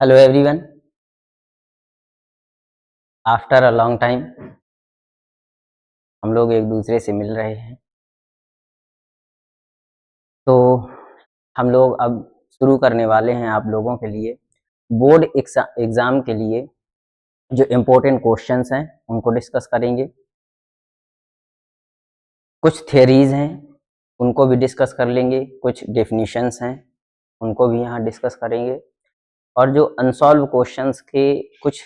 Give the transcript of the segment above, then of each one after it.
Hello everyone. After a long time हम लोग एक दूसरे से मिल रहे हैं। तो हम लोग अब शुरू करने वाले हैं आप लोगों के लिए बोर्ड एग्ज़ाम के लिए जो इम्पोर्टेंट क्वेश्चंस हैं उनको डिस्कस करेंगे। कुछ थ्योरीज हैं उनको भी डिस्कस कर लेंगे, कुछ डेफिनेशंस हैं उनको भी यहाँ डिस्कस करेंगे, और जो अनसॉल्व क्वेश्चंस के कुछ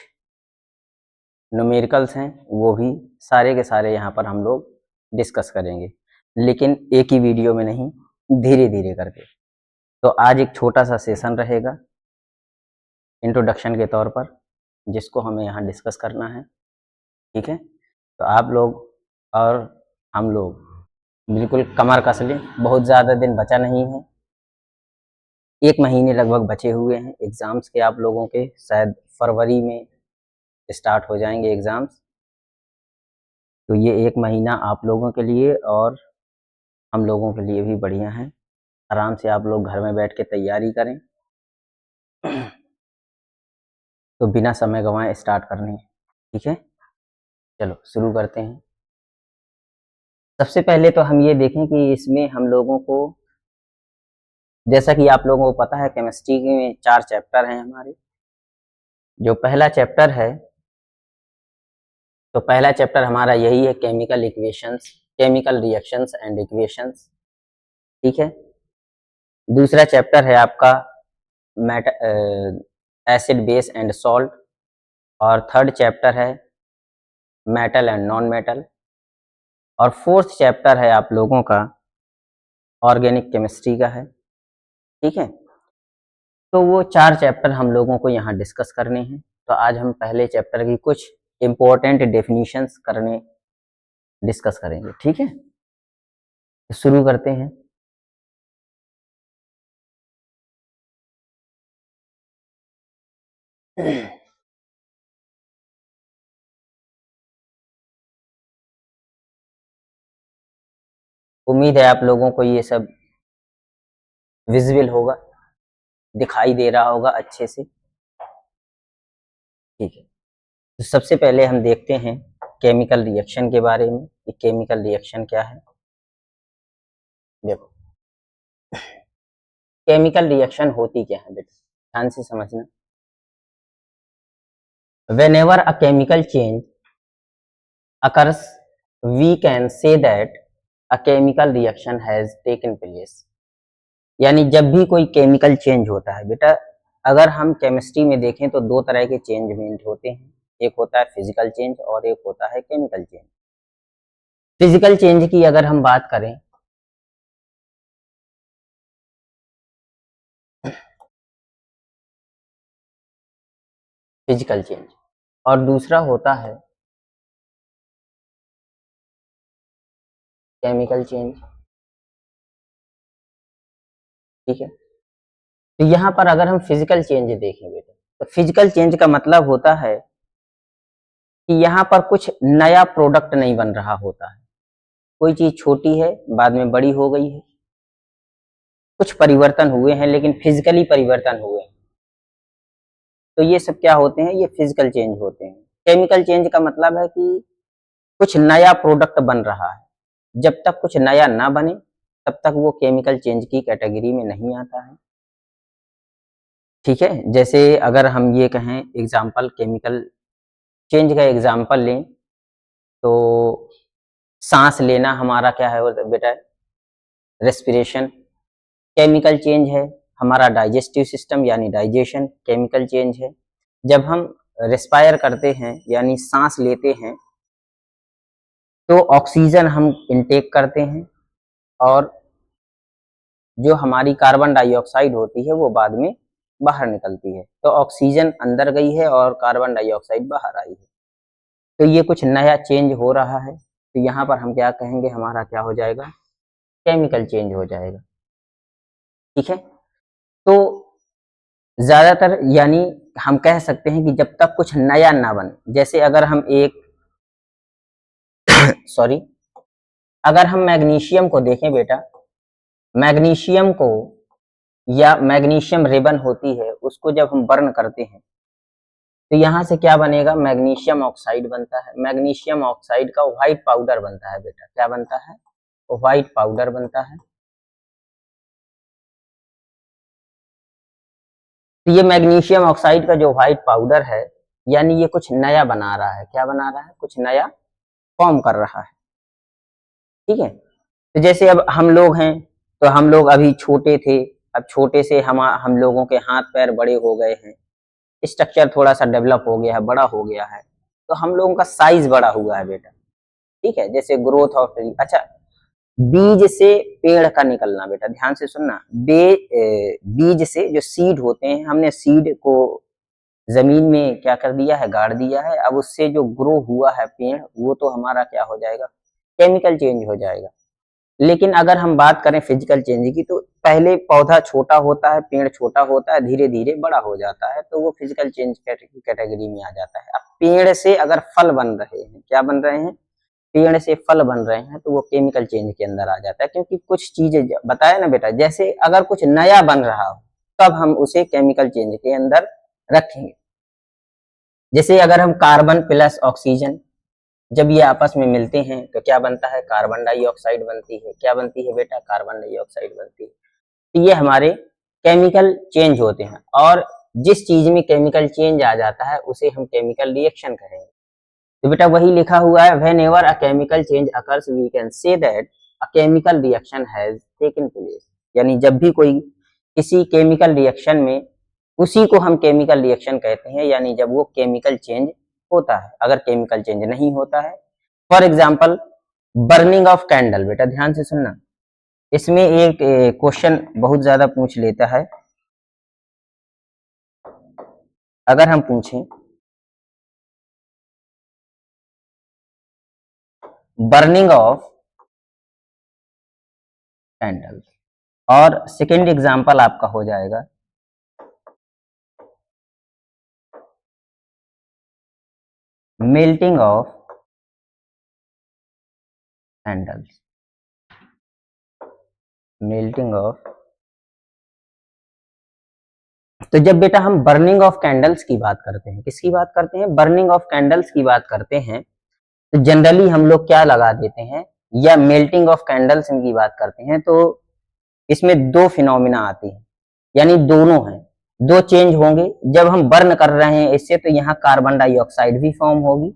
न्यूमेरिकल्स हैं वो भी सारे के सारे यहाँ पर हम लोग डिस्कस करेंगे, लेकिन एक ही वीडियो में नहीं, धीरे धीरे करके। तो आज एक छोटा सा सेशन रहेगा इंट्रोडक्शन के तौर पर, जिसको हमें यहाँ डिस्कस करना है। ठीक है, तो आप लोग और हम लोग बिल्कुल कमर कस लें, बहुत ज़्यादा दिन बचा नहीं है, 1 महीने लगभग बचे हुए हैं एग्ज़ाम्स के। आप लोगों के शायद फरवरी में स्टार्ट हो जाएंगे एग्ज़ाम्स। तो ये 1 महीना आप लोगों के लिए और हम लोगों के लिए भी बढ़िया है। आराम से आप लोग घर में बैठ के तैयारी करें। तो बिना समय गंवाए स्टार्ट करनी है। ठीक है, चलो शुरू करते हैं। सबसे पहले तो हम ये देखें कि इसमें हम लोगों को, जैसा कि आप लोगों को पता है, केमिस्ट्री में 4 चैप्टर हैं हमारे। जो पहला चैप्टर है, तो पहला चैप्टर हमारा यही है, chemical equations, chemical reactions and equations. ठीक है, दूसरा चैप्टर है आपका एसिड बेस एंड सॉल्ट, और थर्ड चैप्टर है मेटल एंड नॉन मेटल, और फोर्थ चैप्टर है आप लोगों का ऑर्गेनिक केमिस्ट्री का है। ठीक है, तो वो 4 चैप्टर हम लोगों को यहाँ डिस्कस करने हैं। तो आज हम पहले चैप्टर की कुछ इम्पोर्टेंट डेफिनेशंस डिस्कस करेंगे। ठीक है, तो शुरू करते हैं। उम्मीद है आप लोगों को ये सब विजिबल होगा, दिखाई दे रहा होगा अच्छे से। ठीक है, तो सबसे पहले हम देखते हैं केमिकल रिएक्शन के बारे में कि केमिकल रिएक्शन क्या है। देखो, केमिकल रिएक्शन होती क्या है बेटा, ध्यान से समझना। Whenever a chemical change occurs, we can say that a chemical reaction has taken place। यानी जब भी कोई केमिकल चेंज होता है बेटा, अगर हम केमिस्ट्री में देखें तो 2 तरह के चेंजमेंट होते हैं, एक होता है फिजिकल चेंज और एक होता है केमिकल चेंज। फिजिकल चेंज की अगर हम बात करें, फिजिकल चेंज, और दूसरा होता है केमिकल चेंज। ठीक है, तो यहाँ पर अगर हम फिजिकल चेंज देखें बेटा, तो फिजिकल चेंज का मतलब होता है कि यहाँ पर कुछ नया प्रोडक्ट नहीं बन रहा होता है। कोई चीज छोटी है, बाद में बड़ी हो गई है, कुछ परिवर्तन हुए हैं, लेकिन फिजिकली परिवर्तन हुए हैं। तो ये सब क्या होते हैं, ये फिजिकल चेंज होते हैं। केमिकल चेंज का मतलब है कि कुछ नया प्रोडक्ट बन रहा है। जब तक कुछ नया ना बने तब तक वो केमिकल चेंज की कैटेगरी में नहीं आता है। ठीक है, जैसे अगर हम ये कहें एग्जाम्पल, केमिकल चेंज का एग्जाम्पल लें, तो सांस लेना हमारा क्या है बेटा, रेस्पिरेशन केमिकल चेंज है। हमारा डाइजेस्टिव सिस्टम यानी डाइजेशन केमिकल चेंज है। जब हम रेस्पायर करते हैं यानी सांस लेते हैं, तो ऑक्सीजन हम इनटेक करते हैं, और जो हमारी कार्बन डाइऑक्साइड होती है वो बाद में बाहर निकलती है। तो ऑक्सीजन अंदर गई है और कार्बन डाइऑक्साइड बाहर आई है। तो ये कुछ नया चेंज हो रहा है। तो यहाँ पर हम क्या कहेंगे, हमारा क्या हो जाएगा, केमिकल चेंज हो जाएगा। ठीक है, तो ज्यादातर यानी हम कह सकते हैं कि जब तक कुछ नया ना बने, जैसे अगर हम एक सॉरी, अगर हम मैग्नीशियम को देखें बेटा, मैग्नीशियम को या मैग्नीशियम रिबन होती है, उसको जब हम बर्न करते हैं तो यहाँ से क्या बनेगा, मैग्नीशियम ऑक्साइड बनता है। मैग्नीशियम ऑक्साइड का व्हाइट पाउडर बनता है बेटा, क्या बनता है, व्हाइट पाउडर बनता है। तो ये मैग्नीशियम ऑक्साइड का जो व्हाइट पाउडर है, यानी ये कुछ नया बना रहा है। क्या बना रहा है, कुछ नया फॉर्म कर रहा है। ठीक है, तो जैसे अब हम लोग हैं, तो हम लोग अभी छोटे थे, अब छोटे से हम लोगों के हाथ पैर बड़े हो गए हैं, स्ट्रक्चर थोड़ा सा डेवलप हो गया है, बड़ा हो गया है, तो हम लोगों का साइज बड़ा हुआ है बेटा। ठीक है, जैसे ग्रोथ ऑफ ट्री। अच्छा, बीज से पेड़ का निकलना बेटा, ध्यान से सुनना। बीज से जो सीड होते हैं, हमने सीड को जमीन में क्या कर दिया है, गाड़ दिया है। अब उससे जो ग्रो हुआ है पेड़, वो तो हमारा क्या हो जाएगा, केमिकल चेंज हो जाएगा। लेकिन अगर हम बात करें फिजिकल चेंज की, तो पहले पौधा छोटा होता है, पेड़ छोटा होता है, धीरे धीरे बड़ा हो जाता है, तो वो फिजिकल चेंज कैटेगरी में आ जाता है। अब पेड़ से अगर फल बन रहे हैं, क्या बन रहे हैं, पेड़ से फल बन रहे हैं, तो वो केमिकल चेंज के अंदर आ जाता है। क्योंकि कुछ चीजें बताया ना बेटा, जैसे अगर कुछ नया बन रहा हो तब हम उसे केमिकल चेंज के अंदर रखेंगे। जैसे अगर हम कार्बन प्लस ऑक्सीजन जब ये आपस में मिलते हैं तो क्या बनता है, कार्बन डाइऑक्साइड बनती है। क्या बनती है बेटा, कार्बन डाइऑक्साइड बनती है। तो ये हमारे केमिकल चेंज होते हैं, और जिस चीज में केमिकल चेंज आ जाता है उसे हम केमिकल रिएक्शन कहेंगे। तो बेटा वही लिखा हुआ है, whenever a chemical change occurs we can say that a chemical reaction has taken place. यानी जब भी कोई किसी केमिकल रिएक्शन में, उसी को हम केमिकल रिएक्शन कहते हैं, यानी जब वो केमिकल चेंज होता है। अगर केमिकल चेंज नहीं होता है, for example burning of candle. बेटा ध्यान से सुनना, इसमें एक क्वेश्चन बहुत ज्यादा पूछ लेता है। अगर हम पूछें बर्निंग ऑफ कैंडल, और सेकेंड एग्जाम्पल आपका हो जाएगा melting of candles, melting of. तो जब बेटा हम बर्निंग ऑफ कैंडल्स की बात करते हैं, किसकी बात करते हैं, बर्निंग ऑफ कैंडल्स की बात करते हैं, तो जनरली हम लोग क्या लगा देते हैं, या मेल्टिंग ऑफ कैंडल्स की बात करते हैं, तो इसमें दो फिनोमिना आती है, यानी दोनों हैं, दो चेंज होंगे। जब हम बर्न कर रहे हैं इससे, तो यहाँ कार्बन डाइऑक्साइड भी फॉर्म होगी,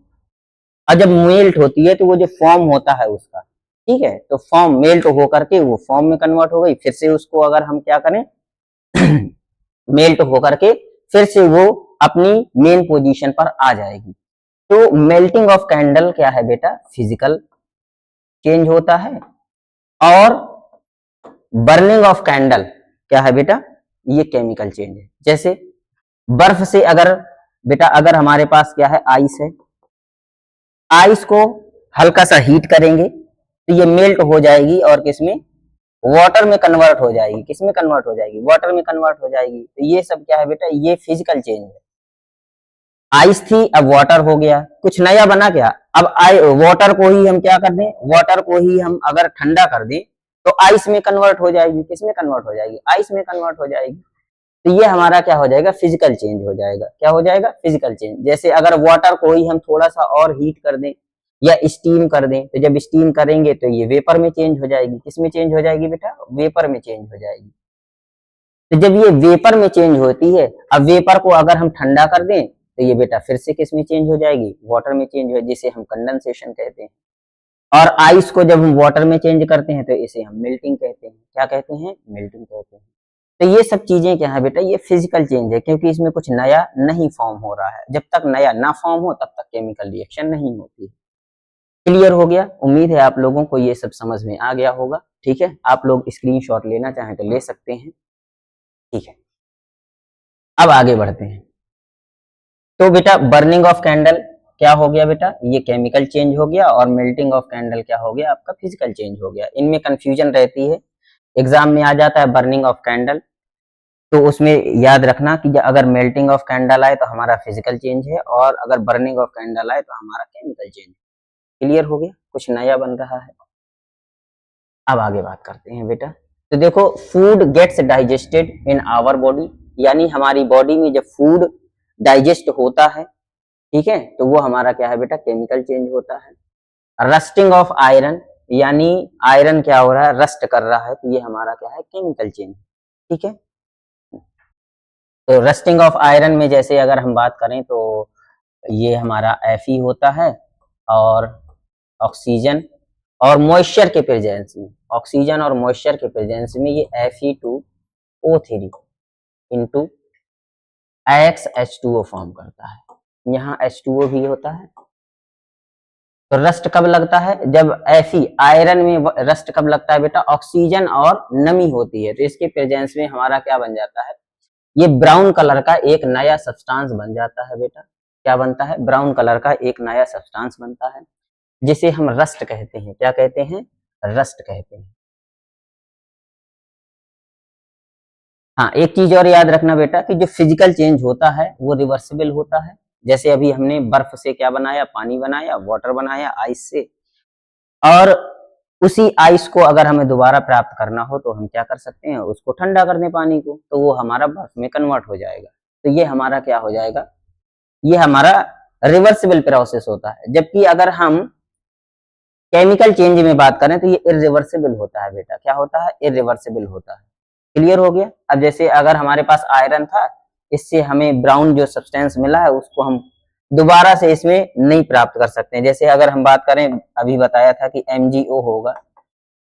और जब मेल्ट होती है तो वो जो फॉर्म होता है उसका, ठीक है, तो फॉर्म मेल्ट होकर के वो फॉर्म में कन्वर्ट हो गई। फिर से उसको अगर हम क्या करें मेल्ट होकर के फिर से वो अपनी मेन पोजीशन पर आ जाएगी। तो मेल्टिंग ऑफ कैंडल क्या है बेटा, फिजिकल चेंज होता है, और बर्निंग ऑफ कैंडल क्या है बेटा, ये केमिकल चेंज है। जैसे बर्फ से अगर बेटा, अगर हमारे पास क्या है, आइस है, आइस को हल्का सा हीट करेंगे तो ये मेल्ट हो जाएगी, और किसमें, वाटर में कन्वर्ट हो जाएगी। किसमें कन्वर्ट हो जाएगी, वाटर में कन्वर्ट हो जाएगी। तो ये सब क्या है बेटा, ये फिजिकल चेंज है। आइस थी, अब वाटर हो गया, कुछ नया बना क्या। अब वाटर को ही हम क्या कर दें, वाटर को ही हम अगर ठंडा कर दें तो आइस में कन्वर्ट हो जाएगी। किसमें कन्वर्ट हो जाएगी, आइस में कन्वर्ट हो जाएगी। तो ये हमारा क्या हो जाएगा, फिजिकल चेंज हो जाएगा। क्या हो जाएगा, फिजिकल चेंज। जैसे अगर वाटर को ही हम थोड़ा सा और हीट कर दें या स्टीम कर दें, तो जब स्टीम करेंगे तो ये वेपर में चेंज हो जाएगी। किसमें चेंज हो जाएगी बेटा, वेपर में चेंज हो जाएगी। तो जब ये वेपर में चेंज होती है, अब वेपर को अगर हम ठंडा कर दें तो ये बेटा फिर से किस में चेंज हो जाएगी, वाटर में चेंज हो, जिसे हम कंडेंसेशन कहते हैं। और आइस को जब हम वाटर में चेंज करते हैं तो इसे हम मेल्टिंग कहते हैं। क्या कहते हैं, मेल्टिंग कहते हैं। तो ये सब चीजें क्या है बेटा, ये फिजिकल चेंज है, क्योंकि इसमें कुछ नया नहीं फॉर्म हो रहा है। जब तक नया ना फॉर्म हो तब तक केमिकल रिएक्शन नहीं होती। क्लियर हो गया, उम्मीद है आप लोगों को ये सब समझ में आ गया होगा। ठीक है, आप लोग स्क्रीनशॉट लेना चाहें तो ले सकते हैं। ठीक है, अब आगे बढ़ते हैं। तो बेटा बर्निंग ऑफ कैंडल क्या हो गया बेटा, ये केमिकल चेंज हो गया, और मेल्टिंग ऑफ कैंडल क्या हो गया, आपका फिजिकल चेंज हो गया। इनमें कंफ्यूजन रहती है, एग्जाम में आ जाता है बर्निंग ऑफ कैंडल, तो उसमें याद रखना कि अगर मेल्टिंग ऑफ कैंडल आए तो हमारा फिजिकल चेंज है, और अगर बर्निंग ऑफ कैंडल आए तो हमारा केमिकल चेंज। क्लियर हो गया, कुछ नया बन रहा है। अब आगे बात करते हैं बेटा, तो देखो food gets digested in our body, यानी हमारी बॉडी में जब फूड डाइजेस्ट होता है, ठीक है, तो वो हमारा क्या है बेटा, केमिकल चेंज होता है। रस्टिंग ऑफ आयरन, यानी आयरन क्या हो रहा है, रस्ट कर रहा है, तो ये हमारा क्या है, केमिकल चेंज, ठीक है। तो रस्टिंग ऑफ आयरन में जैसे अगर हम बात करें तो ये हमारा Fe होता है, और ऑक्सीजन और मॉइस्चर के प्रेजेंस में, ऑक्सीजन और मॉइस्चर के प्रेजेंस में ये Fe2O3 इंटू XH2O फॉर्म करता है, यहाँ H2O भी होता है। तो रस्ट कब लगता है, जब Fe आयरन में रस्ट कब लगता है बेटा, ऑक्सीजन और नमी होती है, तो इसके प्रेजेंस में हमारा क्या बन जाता है, ये ब्राउन कलर का एक नया सब्सटेंस बन जाता है बेटा। क्या बनता है, ब्राउन कलर का एक नया सब्सटेंस बनता है, जिसे हम रस्ट कहते हैं। क्या कहते हैं, रस्ट कहते हैं। हाँ, एक चीज और याद रखना बेटा कि जो फिजिकल चेंज होता है वो रिवर्सिबल होता है। जैसे अभी हमने बर्फ से क्या बनाया, पानी बनाया, वाटर बनाया आइस से, और उसी आइस को अगर हमें दोबारा प्राप्त करना हो तो हम क्या कर सकते हैं, उसको ठंडा कर दें पानी को, तो वो हमारा बर्फ में कन्वर्ट हो जाएगा। तो ये हमारा क्या हो जाएगा, ये हमारा रिवर्सिबल प्रोसेस होता है। जबकि अगर हम केमिकल चेंज में बात करें तो ये इरिवर्सिबल होता है बेटा। क्या होता है, इरिवर्सिबल होता है। क्लियर हो गया। अब जैसे अगर हमारे पास आयरन था, इससे हमें ब्राउन जो सब्सटेंस मिला है उसको हम दोबारा से इसमें नहीं प्राप्त कर सकते हैं। जैसे अगर हम बात करें, अभी बताया था कि MgO होगा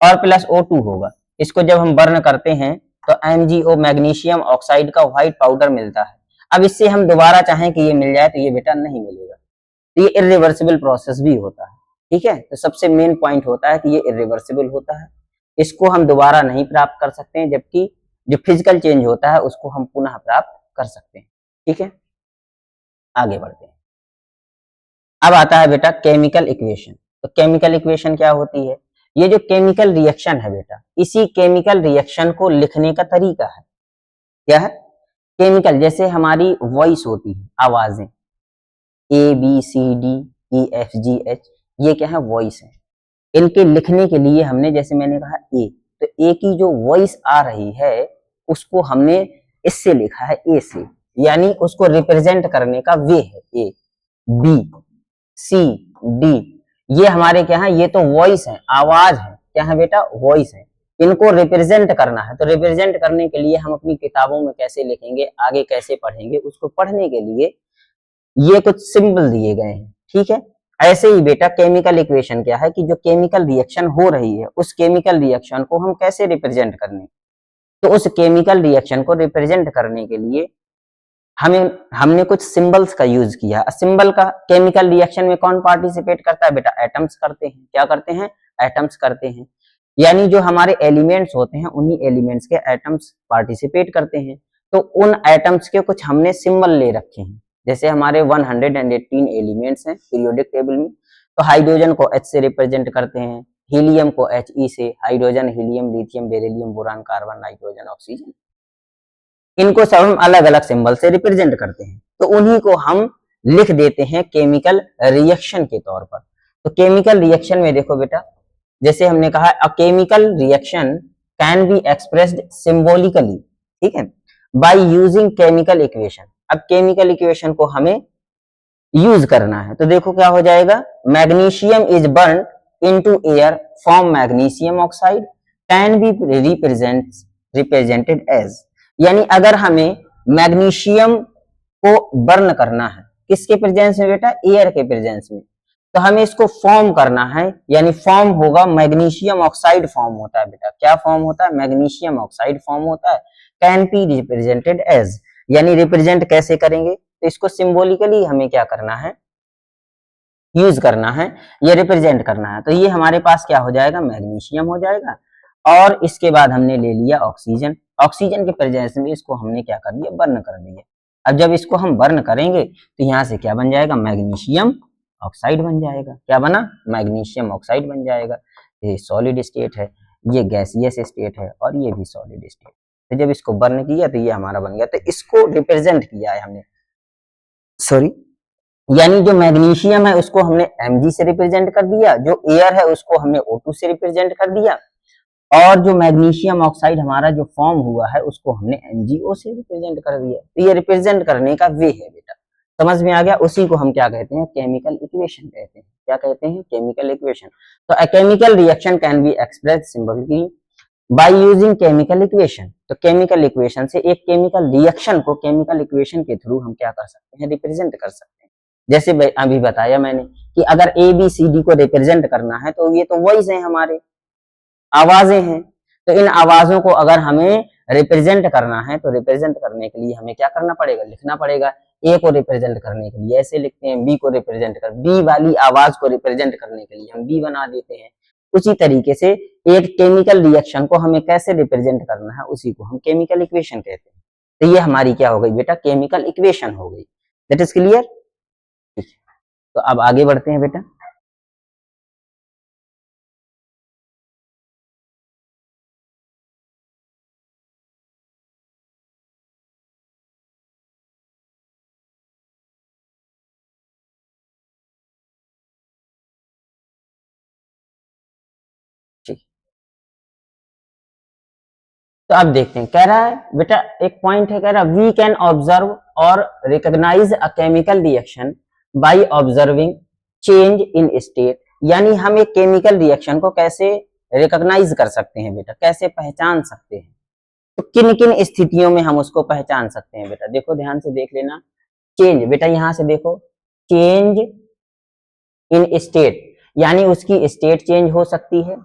और प्लस O2 होगा, इसको जब हम बर्न करते हैं तो MgO मैग्नीशियम ऑक्साइड का व्हाइट पाउडर मिलता है। अब इससे हम दोबारा चाहें कि ये मिल जाए तो ये बेटा नहीं मिलेगा, तो ये इरिवर्सिबल प्रोसेस भी होता है। ठीक है, तो सबसे मेन पॉइंट होता है कि ये इरिवर्सिबल होता है, इसको हम दोबारा नहीं प्राप्त कर सकते हैं, जबकि जो फिजिकल चेंज होता है उसको हम पुनः प्राप्त कर सकते हैं। ठीक है, आगे बढ़ते हैं। अब आता है बेटा केमिकल इक्वेशन। तो केमिकल इक्वेशन क्या होती है, ये जो केमिकल रिएक्शन है बेटा, इसी केमिकल रिएक्शन को लिखने का तरीका है। क्या है, केमिकल, जैसे हमारी वॉइस होती है, आवाजें ABCDEFGH, ये क्या है, वॉइस है। इनके लिखने के लिए हमने, जैसे मैंने कहा ए, तो ए की जो वॉइस आ रही है उसको हमने इससे लिखा है, ए से, यानी उसको रिप्रेजेंट करने का वे है ए, बी, सी, डी, ये हमारे क्या है, ये तो वॉइस है, आवाज है। क्या है बेटा, वॉइस है। इनको रिप्रेजेंट करना है, तो रिप्रेजेंट करने के लिए हम अपनी किताबों में कैसे लिखेंगे, आगे कैसे पढ़ेंगे, उसको पढ़ने के लिए ये कुछ सिंबल दिए गए हैं। ठीक है, ऐसे ही बेटा केमिकल इक्वेशन क्या है कि जो केमिकल रिएक्शन हो रही है उस केमिकल रिएक्शन को हम कैसे रिप्रेजेंट करने, तो उस केमिकल रिएक्शन को रिप्रेजेंट करने के लिए हमने कुछ सिंबल्स का यूज किया। सिंबल का केमिकल रिएक्शन में कौन पार्टिसिपेट करता है बेटा, एटम्स करते हैं। क्या करते हैं, एटम्स करते हैं, यानी जो हमारे एलिमेंट्स होते हैं उन्हीं एलिमेंट्स के एटम्स पार्टिसिपेट करते हैं। तो उन एटम्स के कुछ हमने सिंबल ले रखे हैं। जैसे हमारे 118 एलिमेंट्स हैं पीरियोडिक टेबल में, तो हाइड्रोजन को H से रिप्रेजेंट करते हैं, हीलियम को He से, hydrogen, helium, lithium, beryllium, boron, carbon, nitrogen, oxygen, इनको सब हम अलग अलग सिंबल से रिप्रेजेंट करते हैं, तो उन्हीं को हम लिख देते हैं केमिकल रिएक्शन के तौर पर। तो केमिकल रिएक्शन में देखो बेटा, जैसे हमने कहा अ chemical reaction can be expressed symbolically, ठीक है, बाय यूजिंग केमिकल इक्वेशन। अब केमिकल इक्वेशन को हमें यूज करना है, तो देखो क्या हो जाएगा, magnesium is burn into air form magnesium oxide can be represented as, यानी अगर हमें मैग्नीशियम को बर्न करना है किसके प्रेजेंस में बेटा, एयर के प्रेजेंस में, तो हमें इसको फॉर्म करना है, यानी फॉर्म होगा मैग्नीशियम ऑक्साइड फॉर्म होता है बेटा। क्या फॉर्म होता है, मैग्नीशियम ऑक्साइड फॉर्म होता है। कैन बी रिप्रेजेंटेड एज, यानी रिप्रेजेंट कैसे करेंगे, तो इसको सिंबॉलिकली हमें क्या करना है, यूज करना है, ये रिप्रेजेंट करना है। तो ये हमारे पास क्या हो जाएगा, मैग्नीशियम हो जाएगा, और इसके बाद हमने ले लिया ऑक्सीजन। ऑक्सीजन के प्रेजेंस में इसको हमने क्या कर दिया, बर्न कर दिया। अब जब इसको हम बर्न करेंगे तो यहाँ से क्या बन जाएगा, मैग्नीशियम ऑक्साइड बन जाएगा। क्या बना, मैग्नीशियम ऑक्साइड बन जाएगा। ये सॉलिड स्टेट है, ये गैसियस स्टेट है, और ये भी सॉलिड स्टेट। तो जब इसको बर्न किया तो ये हमारा बन गया। तो इसको रिप्रेजेंट किया है हमने, सॉरी, यानी जो मैग्नीशियम है उसको हमने Mg से रिप्रेजेंट कर दिया, जो एयर है उसको हमने O2 से रिप्रेजेंट कर दिया, और जो मैग्नीशियम ऑक्साइड हमारा जो फॉर्म हुआ है उसको हमने MgO से रिप्रेजेंट कर दिया। तो ये रिप्रेजेंट करने का वे है बेटा, समझ में आ गया। उसी को हम क्या कहते हैं, केमिकल इक्वेशन कहते हैं। क्या कहते हैं, केमिकल इक्वेशन। तो अ chemical reaction can be express symbolically by using chemical equation. तो केमिकल इक्वेशन से एक केमिकल रिएक्शन को केमिकल इक्वेशन के थ्रू हम क्या कर सकते हैं, रिप्रेजेंट कर सकते हैं। जैसे अभी बताया मैंने कि अगर ABCD को रिप्रेजेंट करना है तो ये तो वॉइस है, हमारे आवाजें हैं। तो इन आवाजों को अगर हमें रिप्रेजेंट करना है तो रिप्रेजेंट करने के लिए हमें क्या करना पड़ेगा, लिखना पड़ेगा। ए को रिप्रेजेंट करने के लिए ऐसे लिखते हैं, बी को रिप्रेजेंट कर, बी वाली आवाज को रिप्रेजेंट करने के लिए हम बी बना देते हैं। उसी तरीके से एक केमिकल रिएक्शन को हमें कैसे रिप्रेजेंट करना है उसी को हम केमिकल इक्वेशन कहते हैं। तो ये हमारी क्या हो गई बेटा, केमिकल इक्वेशन हो गई। That is clear. तो अब आगे बढ़ते हैं बेटा। ठीक, तो अब देखते हैं, कह रहा है बेटा एक पॉइंट है, कह रहा वी कैन ऑब्जर्व और recognize a chemical reaction by observing change in state. यानी हम एक केमिकल रिएक्शन को कैसे रिकॉग्नाइज कर सकते हैं बेटा, कैसे पहचान सकते हैं। तो किन किन स्थितियों में हम उसको पहचान सकते हैं बेटा, देखो ध्यान से देख लेना। चेंज, बेटा यहां से देखो, चेंज इन स्टेट यानी उसकी स्टेट चेंज हो सकती है,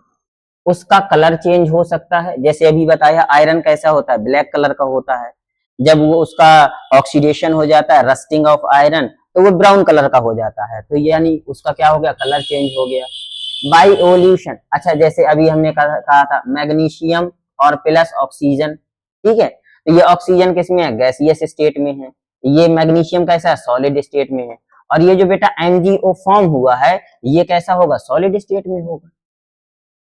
उसका कलर चेंज हो सकता है। जैसे अभी बताया आयरन कैसा होता है, ब्लैक कलर का होता है। जब वो उसका ऑक्सीडेशन हो जाता है, रस्टिंग ऑफ आयरन, तो वो ब्राउन कलर का हो जाता है। तो यानी उसका क्या हो गया, कलर चेंज हो गया। बाई एवोल्यूशन, अच्छा जैसे अभी हमने कहा था मैग्नीशियम और प्लस ऑक्सीजन, ठीक है। तो ये ऑक्सीजन किस में है, गैसियस स्टेट में है। ये मैग्नीशियम कैसा है, सॉलिड स्टेट में है। और ये जो बेटा MgO फॉर्म हुआ है, ये कैसा होगा, सॉलिड स्टेट में होगा।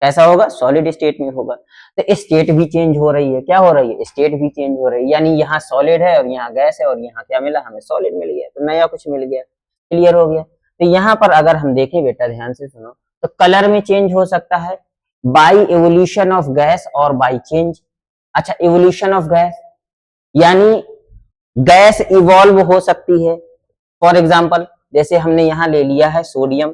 कैसा होगा, सॉलिड स्टेट में होगा। तो स्टेट भी चेंज हो रही है, क्या हो रही है, स्टेट भी चेंज हो रही है। यानी यहाँ सॉलिड है और यहाँ गैस है, और यहाँ क्या मिला हमें, सॉलिड मिल गया, तो नया कुछ मिल गया। क्लियर हो गया। तो यहाँ पर अगर हम देखें बेटा, ध्यान से सुनो, तो कलर में चेंज हो सकता है बाई एवोल्यूशन ऑफ गैस और बाई चेंज। अच्छा, एवोल्यूशन ऑफ गैस यानी गैस इवॉल्व हो सकती है। फॉर एग्जाम्पल जैसे हमने यहाँ ले लिया है सोडियम।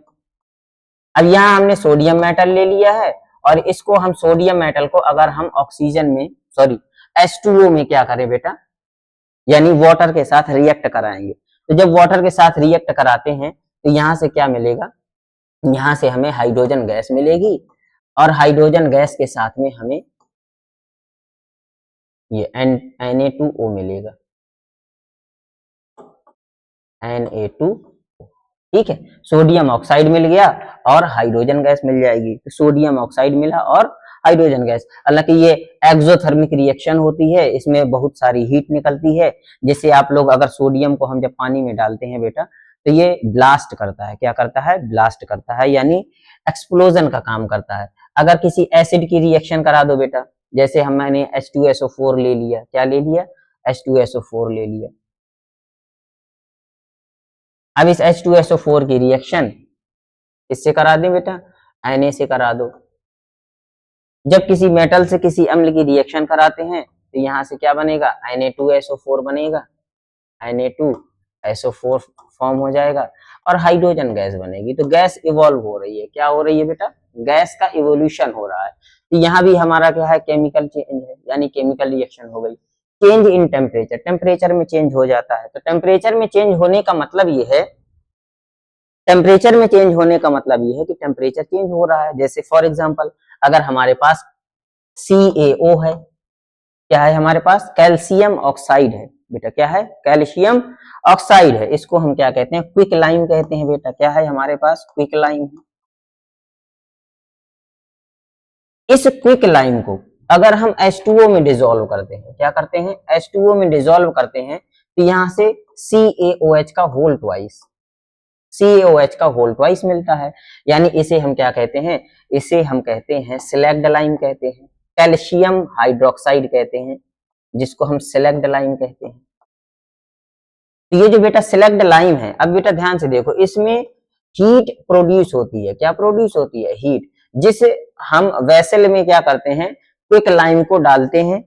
अब यहाँ हमने सोडियम मेटल ले लिया है, और इसको हम सोडियम मेटल को अगर हम ऑक्सीजन में, सॉरी H2O में क्या करें बेटा, यानी वाटर के साथ रिएक्ट कराएंगे। तो जब वाटर के साथ रिएक्ट कराते हैं तो यहाँ से क्या मिलेगा, यहाँ से हमें हाइड्रोजन गैस मिलेगी, और हाइड्रोजन गैस के साथ में हमें ये Na2O मिलेगा, Na2, ठीक है। सोडियम ऑक्साइड मिल गया और हाइड्रोजन गैस मिल जाएगी। तो सोडियम ऑक्साइड मिला और हाइड्रोजन गैस। हालांकि ये एक्सोथर्मिक रिएक्शन होती है, इसमें बहुत सारी हीट निकलती है। जैसे आप लोग अगर सोडियम को हम जब पानी में डालते हैं बेटा, तो ये ब्लास्ट करता है, क्या करता है, ब्लास्ट करता है, यानी एक्सप्लोजन का काम करता है। अगर किसी एसिड की रिएक्शन करा दो बेटा, जैसे मैंने H2SO4 ले लिया, क्या ले लिया, H2SO4 ले लिया। अब इस H2SO4 की रिएक्शन इससे करा दें बेटा, Na से करा दो। जब किसी मेटल से किसी अम्ल की रिएक्शन कराते हैं तो यहां से क्या बनेगा, Na2SO4 बनेगा, Na2SO4 फॉर्म हो जाएगा और हाइड्रोजन गैस बनेगी। तो गैस इवॉल्व हो रही है, क्या हो रही है बेटा, गैस का इवोल्यूशन हो रहा है। तो यहाँ भी हमारा क्या है, केमिकल चेंज है, यानी केमिकल रिएक्शन हो गई। चेंज इन टेम्परेचर, टेम्परेचर में चेंज हो जाता है। तो टेम्परेचर में चेंज होने का मतलब ये है, टेम्परेचर में चेंज होने का मतलब ये है कि टेम्परेचर चेंज हो रहा है। जैसे फॉर एग्जांपल अगर हमारे पास CaO है, क्या है हमारे पास, कैल्शियम ऑक्साइड है बेटा, क्या है, कैल्शियम ऑक्साइड है। इसको हम क्या कहते हैं, क्विक लाइम कहते हैं बेटा, क्या है हमारे पास, क्विक लाइम। इस क्विक लाइम को अगर हम H2O में डिजोल्व करते हैं, क्या करते हैं, H2O में डिजोल्व करते हैं, तो यहां से CaOH का होल ट्वाइस, CaOH का होल ट्वाइस मिलता है। यानी इसे हम क्या कहते हैं, इसे हम कहते हैं सिलेक्ट लाइम कहते हैं, कैल्शियम हाइड्रोक्साइड कहते हैं, जिसको हम सिलेक्ट लाइम कहते हैं। तो ये जो बेटा सिलेक्ट लाइम है, अब बेटा ध्यान से देखो, इसमें हीट प्रोड्यूस होती है, क्या प्रोड्यूस होती है, हीट, जिस हम वेसल में क्या करते हैं, क्विक लाइम को डालते हैं,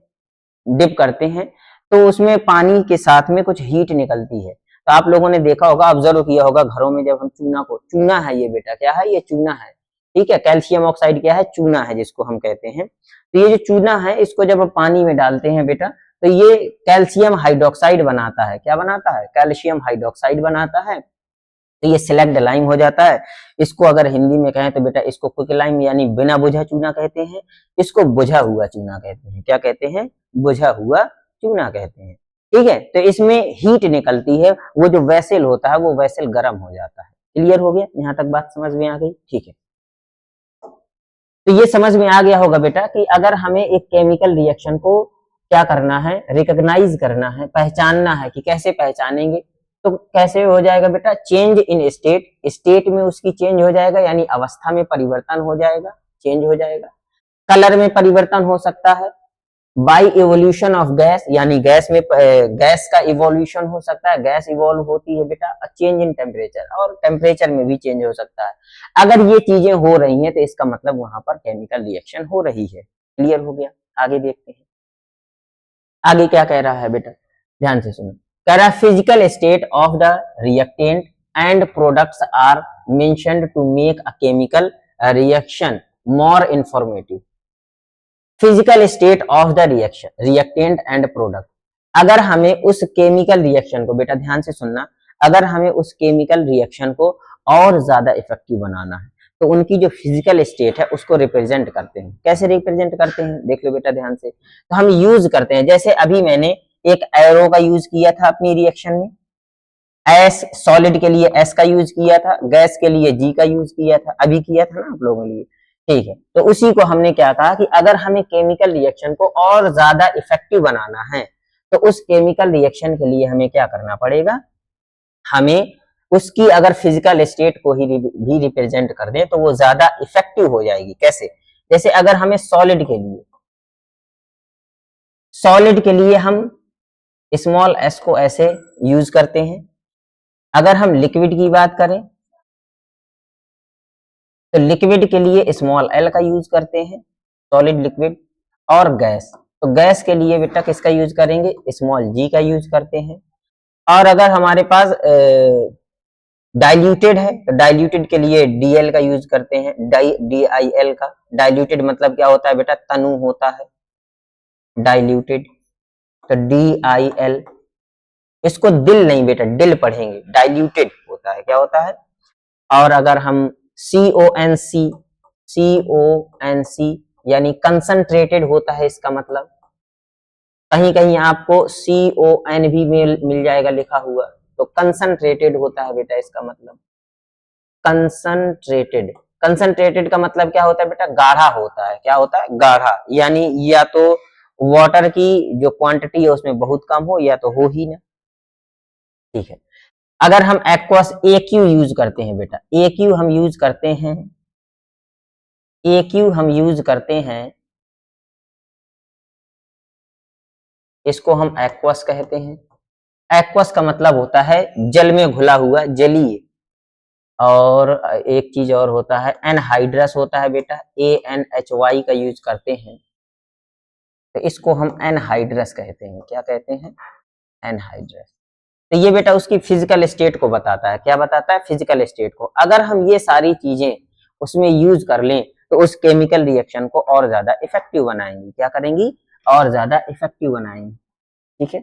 डिप करते हैं, तो उसमें पानी के साथ में कुछ हीट निकलती है। तो आप लोगों ने देखा होगा, ऑब्जर्व किया होगा घरों में, जब हम चूना है ये बेटा, क्या है ये चूना है, ठीक है, कैल्शियम ऑक्साइड क्या है, चूना है जिसको हम कहते हैं। तो ये जो चूना है इसको जब हम पानी में डालते हैं बेटा, तो ये कैल्शियम हाइड्रोक्साइड बनाता है, क्या बनाता है, कैल्शियम हाइड्रोक्साइड बनाता है। तो ये सिलेक्ट लाइम हो जाता है। इसको अगर हिंदी में कहें तो बेटा इसको क्विक लाइम यानी बिना बुझा चूना कहते हैं, इसको बुझा हुआ चूना कहते हैं, क्या कहते हैं, बुझा हुआ चूना कहते हैं। ठीक है, तो इसमें हीट निकलती है, वो जो वेसल होता है वो वेसल गर्म हो जाता है। क्लियर हो गया, यहाँ तक बात समझ में आ गई, ठीक है। तो ये समझ में आ गया होगा बेटा कि अगर हमें एक केमिकल रिएक्शन को क्या करना है, रिकॉग्नाइज करना है, पहचानना है, कि कैसे पहचानेंगे, तो कैसे हो जाएगा बेटा, चेंज इन स्टेट, स्टेट में उसकी चेंज हो जाएगा, यानी अवस्था में परिवर्तन हो जाएगा, चेंज हो जाएगा। कलर में परिवर्तन हो सकता है, बाय इवोल्यूशन ऑफ गैस, यानी गैस में गैस का इवोल्यूशन हो सकता है, गैस इवॉल्व होती है बेटा, चेंज इन टेम्परेचर, और टेम्परेचर में भी चेंज हो सकता है। अगर ये चीजें हो रही हैं तो इसका मतलब वहां पर केमिकल रिएक्शन हो रही है। क्लियर हो गया, आगे देखते हैं। आगे क्या कह रहा है बेटा, ध्यान से सुनो। कह रहा है physical state of the reactant and products are mentioned to make a chemical reaction more informative. Physical state of the reaction, reactant and product, अगर हमें उस केमिकल रिएक्शन को, बेटा ध्यान से सुनना, अगर हमें उस केमिकल रिएक्शन को और ज्यादा इफेक्टिव बनाना है तो उनकी जो फिजिकल स्टेट है उसको रिप्रेजेंट करते हैं। कैसे रिप्रेजेंट करते हैं, देख लो बेटा ध्यान से। तो हम यूज करते हैं, जैसे अभी मैंने एक एरो का यूज किया था अपनी रिएक्शन में, एस सॉलिड के लिए एस का यूज किया था, गैस के लिए जी का यूज किया था, अभी किया था ना आप लोगों के लिए, ठीक है। तो उसी को हमने क्या कहा कि अगर हमें केमिकल रिएक्शन को और ज्यादा इफेक्टिव बनाना है तो उस केमिकल रिएक्शन के लिए हमें क्या करना पड़ेगा, हमें उसकी अगर फिजिकल स्टेट को ही भी रिप्रेजेंट कर दें तो वो ज्यादा इफेक्टिव हो जाएगी। कैसे, जैसे अगर हमें सॉलिड के लिए हम स्मॉल एस को ऐसे यूज करते हैं। अगर हम लिक्विड की बात करें तो लिक्विड के लिए स्मॉल एल का यूज करते हैं, सॉलिड लिक्विड। और गैस, तो गैस के लिए बेटा किसका यूज करेंगे, स्मॉल जी का यूज करते हैं। और अगर हमारे पास डाइल्यूटेड है तो डाइल्यूटेड के लिए डीएल का यूज करते हैं, DIL का। डाइल्यूटेड मतलब क्या होता है बेटा, तनु होता है डाइल्यूटेड, तो DIL। इसको दिल नहीं बेटा, डिल पढ़ेंगे, डाइल्यूटेड होता है, क्या होता है। और अगर हम CONC यानी कंसंट्रेटेड होता है, इसका मतलब कहीं कहीं आपको CON भी मिल जाएगा लिखा हुआ, तो कंसंट्रेटेड होता है बेटा, इसका मतलब कंसंट्रेटेड। कंसंट्रेटेड का मतलब क्या होता है बेटा, गाढ़ा होता है, क्या होता है, गाढ़ा, यानी या तो वाटर की जो क्वांटिटी है उसमें बहुत कम हो या तो हो ही ना, ठीक है। अगर हम एक्वस AQ यूज करते हैं बेटा, AQ हम यूज करते हैं, AQ हम यूज करते हैं, इसको हम एक्वस कहते हैं। एक्वस का मतलब होता है जल में घुला हुआ, जलीय। और एक चीज और होता है एनहाइड्रस होता है बेटा, ANHY का यूज करते हैं, तो इसको हम एनहाइड्रस कहते हैं। क्या कहते हैं, एनहाइड्रस। तो ये बेटा उसकी फिजिकल स्टेट को बताता है, क्या बताता है, फिजिकल स्टेट को। अगर हम ये सारी चीजें उसमें यूज कर लें तो उस केमिकल रिएक्शन को और ज्यादा इफेक्टिव बनाएंगी, क्या करेंगी, और ज्यादा इफेक्टिव बनाएंगी, ठीक है।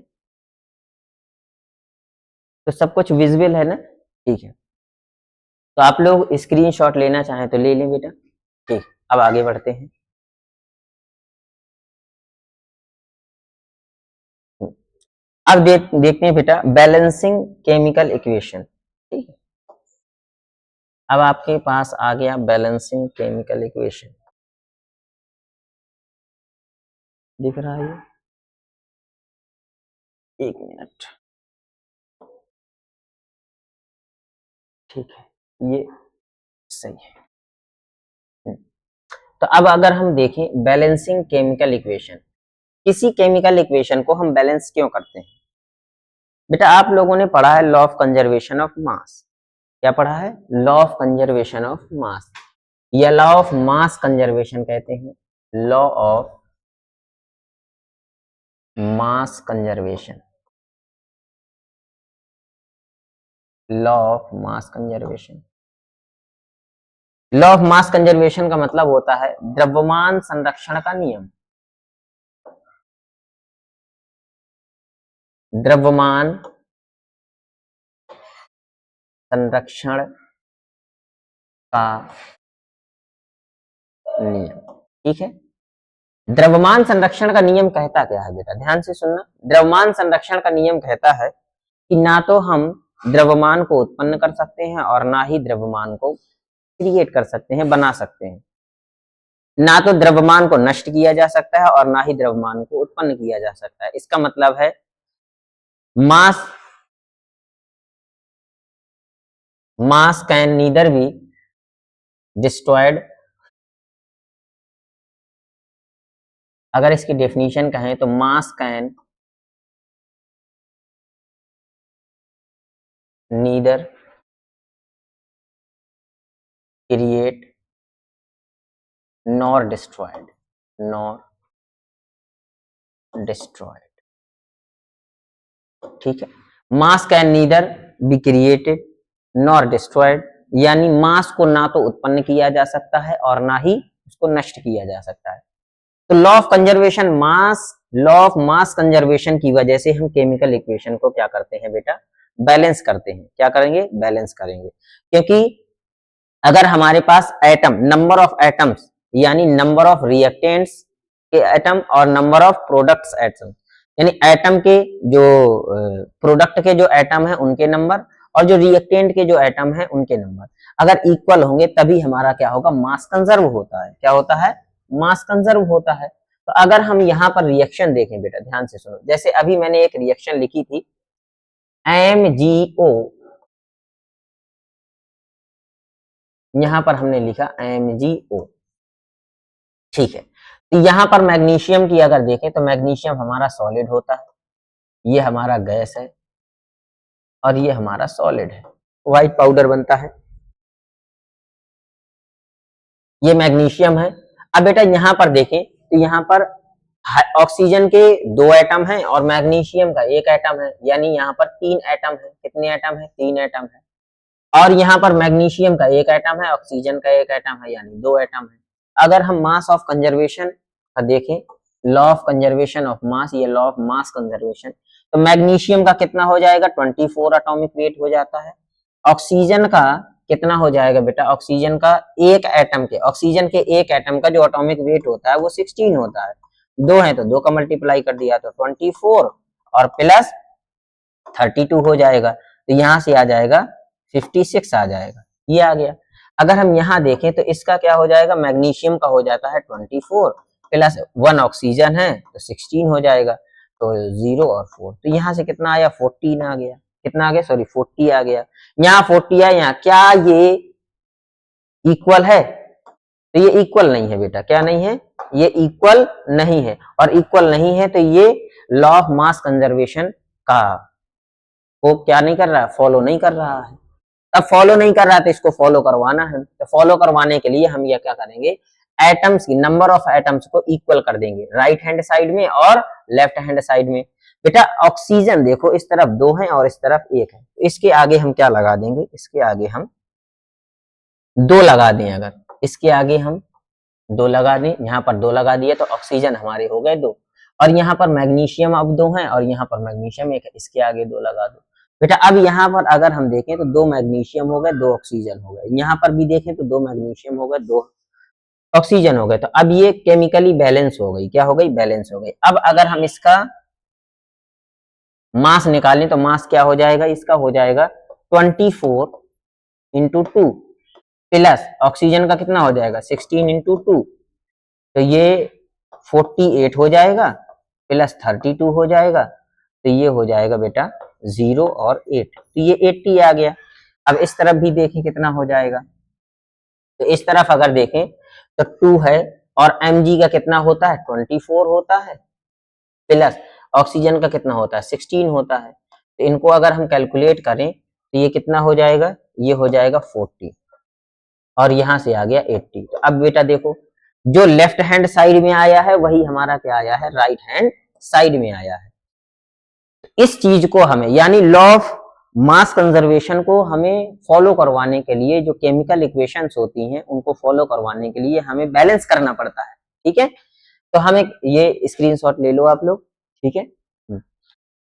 तो सब कुछ विजिबल है ना, ठीक है। तो आप लोग स्क्रीनशॉट लेना चाहें तो ले लें बेटा, ठीक। अब आगे बढ़ते हैं। अब देखते हैं बेटा बैलेंसिंग केमिकल इक्वेशन, ठीक है। अब आपके पास आ गया बैलेंसिंग केमिकल इक्वेशन, दिख रहा है, एक मिनट, ठीक है, ये सही है। तो अब अगर हम देखें बैलेंसिंग केमिकल इक्वेशन, किसी केमिकल इक्वेशन को हम बैलेंस क्यों करते हैं बेटा, आप लोगों ने पढ़ा है law of conservation of mass, क्या पढ़ा है, law of conservation of mass. यह लॉ ऑफ मास कंजर्वेशन कहते हैं, law of mass conservation, law of mass conservation. Law of mass conservation का मतलब होता है द्रव्यमान संरक्षण का नियम, द्रव्यमान संरक्षण का नियम। ठीक है, द्रव्यमान संरक्षण का नियम कहता क्या है बेटा, ध्यान से सुनना। द्रव्यमान संरक्षण का नियम कहता है कि ना तो हम द्रव्यमान को उत्पन्न कर सकते हैं और ना ही द्रव्यमान को क्रिएट कर सकते हैं, बना सकते हैं। ना तो द्रव्यमान को नष्ट किया जा सकता है और ना ही द्रव्यमान को उत्पन्न किया जा सकता है। इसका मतलब है मास कैन नीदर बी डिस्ट्रॉयड, अगर इसकी डेफिनेशन कहें तो मास can neither create nor destroyed, nor destroyed. ठीक है, मास can neither be created nor destroyed, यानी मास को ना तो उत्पन्न किया जा सकता है और ना ही उसको नष्ट किया जा सकता है। तो law of conservation mass, law of mass conservation की वजह से हम केमिकल इक्वेशन को क्या करते हैं बेटा, बैलेंस करते हैं। क्या करेंगे, बैलेंस करेंगे। क्योंकि अगर हमारे पास एटम, नंबर ऑफ एटम्स यानी नंबर ऑफ रिएक्टेंट्स के एटम और नंबर ऑफ प्रोडक्ट्स एटम, यानी एटम के जो प्रोडक्ट के जो एटम है उनके नंबर और जो रिएक्टेंट के जो एटम है उनके नंबर अगर इक्वल होंगे तभी हमारा क्या होगा, मास कंजर्व होता है। क्या होता है, मास कंजर्व होता है। तो अगर हम यहाँ पर रिएक्शन देखें बेटा, ध्यान से सुनो, जैसे अभी मैंने एक रिएक्शन लिखी थी MgO, यहां पर हमने लिखा MgO। ठीक है, तो यहां पर मैग्नीशियम की अगर देखें तो मैग्नीशियम हमारा सॉलिड होता है, ये हमारा गैस है और ये हमारा सॉलिड है, व्हाइट पाउडर बनता है, ये मैग्नीशियम है। अब बेटा यहां पर देखें तो यहां पर ऑक्सीजन के 2 एटम हैं और मैग्नीशियम का 1 एटम है, यानी यहाँ पर 3 एटम है। कितने एटम है, 3 एटम है। और यहाँ पर मैग्नीशियम का 1 एटम है, ऑक्सीजन का 1 एटम है, यानी 2 एटम है। अगर हम मास ऑफ कंजर्वेशन का देखें, law of conservation of mass, ये लॉ ऑफ मास कंजर्वेशन, तो मैग्नीशियम का कितना हो जाएगा, 24 एटॉमिक वेट हो जाता है। ऑक्सीजन का कितना हो जाएगा बेटा, ऑक्सीजन का 1 एटम के, ऑक्सीजन के 1 एटम का जो एटॉमिक वेट होता है वो 16 होता है। 2 है तो 2 का मल्टीप्लाई कर दिया तो 24 और प्लस 32 हो जाएगा, तो यहां से आ जाएगा 56 आ जाएगा, ये आ गया। अगर हम यहाँ देखें तो इसका क्या हो जाएगा, मैग्नीशियम का हो जाता है 24 प्लस 1 ऑक्सीजन है तो 16 हो जाएगा, तो 0 और 4, तो यहाँ से कितना आया, 14 आ गया। कितना आ गया, सॉरी 40 आ गया। यहाँ 40 है, यहाँ क्या ये इक्वल है, तो ये इक्वल नहीं है बेटा। क्या नहीं है, ये इक्वल नहीं है, और इक्वल नहीं है तो ये लॉ ऑफ मास कंजर्वेशन का वो क्या नहीं कर रहा है, फॉलो नहीं कर रहा है। अब फॉलो नहीं कर रहा है तो इसको फॉलो करवाना है, तो फॉलो करवाने के लिए हम ये क्या करेंगे, एटम्स की नंबर ऑफ एटम्स को इक्वल कर देंगे, राइट हैंड साइड में और लेफ्ट हैंड साइड में। बेटा ऑक्सीजन देखो इस तरफ 2 है और इस तरफ 1 है, तो इसके आगे हम क्या लगा देंगे, इसके आगे हम 2 लगा दें। अगर इसके आगे हम 2 लगा दें, यहाँ पर 2 लगा दिए तो ऑक्सीजन हमारे हो गए 2, और यहाँ पर मैग्नीशियम अब 2 है और यहाँ पर मैग्नीशियम 1 है, इसके आगे 2 लगा दो। बेटा अब यहाँ पर अगर हम देखें तो 2 मैग्नीशियम हो गए, 2 ऑक्सीजन हो गए, यहाँ पर भी देखें तो 2 मैग्नीशियम हो गए, 2 ऑक्सीजन हो गए, तो अब ये केमिकली बैलेंस हो गई। क्या हो गई, बैलेंस हो गई। अब अगर हम इसका मास निकालें तो मास क्या हो जाएगा, इसका हो जाएगा 24 इंटू 2 प्लस ऑक्सीजन का कितना हो जाएगा, 16 इंटू 2, तो ये 48 हो जाएगा प्लस 32 हो जाएगा, तो ये हो जाएगा बेटा 0 और 8, तो ये 80 आ गया। अब इस तरफ भी देखें कितना हो जाएगा, तो इस तरफ अगर देखें तो 2 है और mg का कितना होता है, 24 होता है, प्लस ऑक्सीजन का कितना होता है, 16 होता है, तो इनको अगर हम कैलकुलेट करें तो ये कितना हो जाएगा, ये हो जाएगा 40, और यहाँ से आ गया 80। तो अब बेटा देखो, जो लेफ्ट हैंड साइड में आया है वही हमारा क्या आया है, राइट हैंड साइड में आया है। इस चीज को हमें, यानी लॉ ऑफ मास कंजर्वेशन को हमें फॉलो करवाने के लिए, जो केमिकल इक्वेशंस होती हैं उनको फॉलो करवाने के लिए हमें बैलेंस करना पड़ता है। ठीक है, तो हमें ये स्क्रीनशॉट ले लो आप लोग। ठीक है,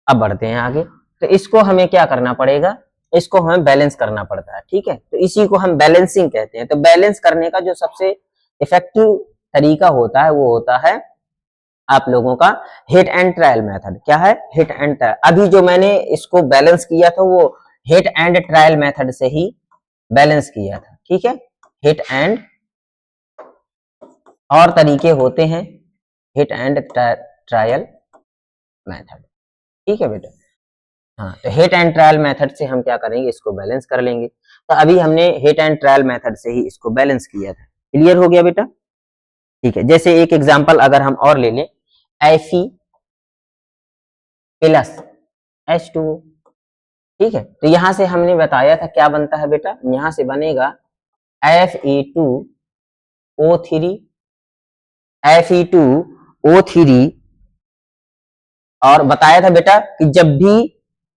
अब बढ़ते हैं आगे। तो इसको हमें क्या करना पड़ेगा, इसको हमें बैलेंस करना पड़ता है। ठीक है, तो इसी को हम बैलेंसिंग कहते हैं। तो बैलेंस करने का जो सबसे इफेक्टिव तरीका होता है वो होता है आप लोगों का हिट एंड ट्रायल मेथड। क्या है, हिट एंड ट्रायल। अभी जो मैंने इसको बैलेंस किया था वो हिट एंड ट्रायल मेथड से ही बैलेंस किया था। ठीक है, हिट एंड, और तरीके होते हैं हिट एंड ट्रायल मेथड। ठीक है बेटा, हाँ, तो हिट एंड ट्रायल मेथड से हम क्या करेंगे, इसको बैलेंस कर लेंगे। तो अभी हमने हिट एंड ट्रायल मेथड से ही इसको बैलेंस किया था। क्लियर हो गया बेटा? ठीक है, जैसे एक एग्जांपल अगर हम और ले लें, Fe प्लस H2O। ठीक है, तो यहां से हमने बताया था क्या बनता है बेटा, यहां से बनेगा Fe2O3, Fe2O3। और बताया था बेटा कि जब भी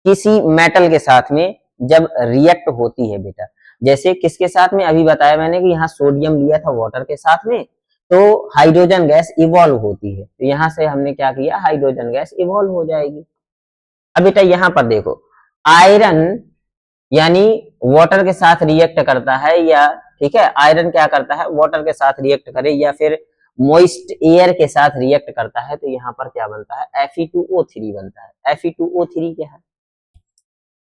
किसी मेटल के साथ में जब रिएक्ट होती है बेटा, जैसे किसके साथ में, अभी बताया मैंने कि यहाँ सोडियम लिया था वाटर के साथ में, तो हाइड्रोजन गैस इवॉल्व होती है। तो यहाँ से हमने क्या किया, हाइड्रोजन गैस इवॉल्व हो जाएगी। अब बेटा यहाँ पर देखो, आयरन यानी वाटर के साथ रिएक्ट करता है, या ठीक है, आयरन क्या करता है, वाटर के साथ रिएक्ट करे या फिर मोइस्ट एयर के साथ रिएक्ट करता है, तो यहाँ पर क्या बनता है, Fe2O3 बनता है। Fe2O3 क्या है,